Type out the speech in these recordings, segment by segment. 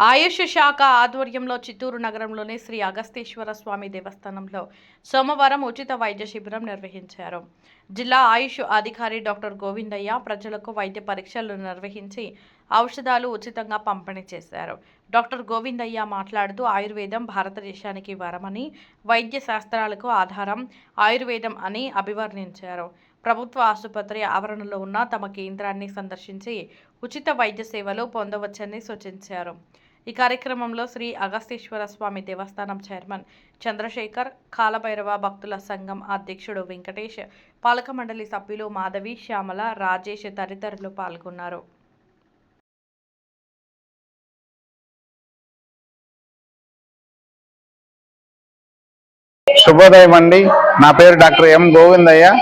ఆయుష్ శాఖ ఆధ్వర్యంలో చిత్తూరు నగరంలోని శ్రీ అగస్తేశ్వర స్వామి దేవస్థానంలో సోమవారం ఉచిత వైద్య శిబిరం నిర్వహించారు. జిల్లా ఆయుష్ అధికారి డాక్టర్ గోవిందయ్య ప్రజలకు వైద్య పరీక్షలు నిర్వహించి ఔషధాలు ఉచితంగా పంపిణీ చేశారు. డాక్టర్ గోవిందయ్య మాట్లాడుతూ ఆయుర్వేదం భారతదేశానికి వరమని, వైద్య శాస్త్రాలకు ఆధారం ఆయుర్వేదం అని అభివర్ణించారు. ప్రభుత్వ ఆసుపత్రి ఆవరణలో ఉన్న తమ కేంద్రాన్ని సందర్శించి ఉచిత వైద్య సేవలు పొందవచ్చని సూచించారు. ఈ కార్యక్రమంలో శ్రీ అగస్తేశ్వర స్వామి దేవస్థానం చైర్మన్ చంద్రశేఖర్, కాలభైరవ భక్తుల సంఘం అధ్యక్షుడు వెంకటేష్, పాలక మండలి సభ్యులు మాధవి, శ్యామల, రాజేష్ తదితరులు పాల్గొన్నారు. శుభోదయం అండి. నా పేరు డాక్టర్ ఎం గోవిందయ్య,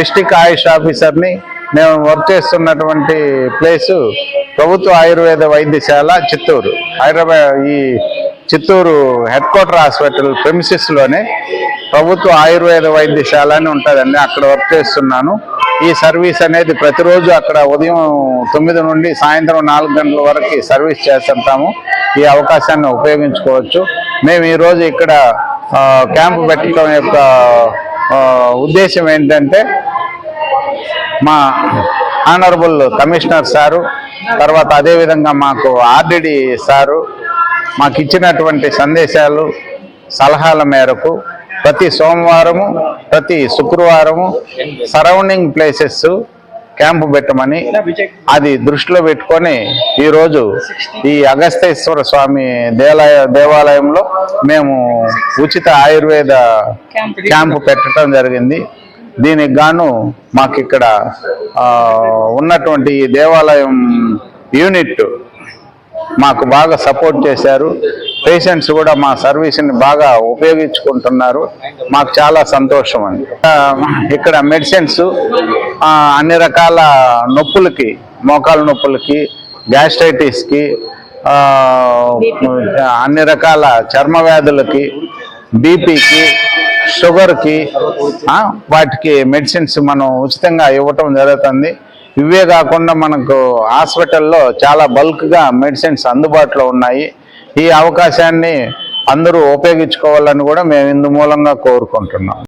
డిస్ట్రిక్ట్ ఆయుష్ ఆఫీసర్ని. మేము వర్క్ చేస్తున్నటువంటి ప్లేసు ప్రభుత్వ ఆయుర్వేద వైద్యశాల చిత్తూరు. ఈ చిత్తూరు హెడ్ క్వార్టర్ హాస్పిటల్ ప్రెమిసెస్లోనే ప్రభుత్వ ఆయుర్వేద వైద్యశాల అని ఉంటుందండి. అక్కడ వర్క్ చేస్తున్నాను. ఈ సర్వీస్ అనేది ప్రతిరోజు అక్కడ ఉదయం 9 నుండి సాయంత్రం 4 గంటల వరకు సర్వీస్ చేస్తుంటాము. ఈ అవకాశాన్ని ఉపయోగించుకోవచ్చు. మేము ఈరోజు ఇక్కడ క్యాంపు పెట్టడం యొక్క ఉద్దేశం ఏంటంటే, మా ఆనరబుల్ కమిషనర్ సారు, తర్వాత అదేవిధంగా మాకు ఆర్డిడి సారు మాకు ఇచ్చినటువంటి సందేశాలు, సలహాల మేరకు ప్రతి సోమవారము, ప్రతి శుక్రవారము సరౌండింగ్ ప్లేసెస్ క్యాంపు పెట్టమని అది దృష్టిలో పెట్టుకొని ఈరోజు ఈ అగస్తేశ్వర స్వామి దేవాలయంలో మేము ఉచిత ఆయుర్వేద క్యాంపు పెట్టడం జరిగింది. దీనికి గాను మాకు ఇక్కడ ఉన్నటువంటి ఈ దేవాలయం యూనిట్ మాకు బాగా సపోర్ట్ చేశారు. పేషెంట్స్ కూడా మా సర్వీస్ని బాగా ఉపయోగించుకుంటున్నారు. మాకు చాలా సంతోషం అండి. ఇక్కడ మెడిసిన్స్ అన్ని రకాల నొప్పులకి, మోకాలు నొప్పులకి, గ్యాస్ట్రైటిస్కి, అన్ని రకాల చర్మ వ్యాధులకి, బీపీకి, షుగర్కి, వాటికి మెడిసిన్స్ మనం ఉచితంగా ఇవ్వటం జరుగుతుంది. ఇవే కాకుండా మనకు హాస్పిటల్లో చాలా బల్క్గా మెడిసిన్స్ అందుబాటులో ఉన్నాయి. ఈ అవకాశాన్ని అందరూ ఉపయోగించుకోవాలని కూడా మేము ఇందు మూలంగా కోరుకుంటున్నాం.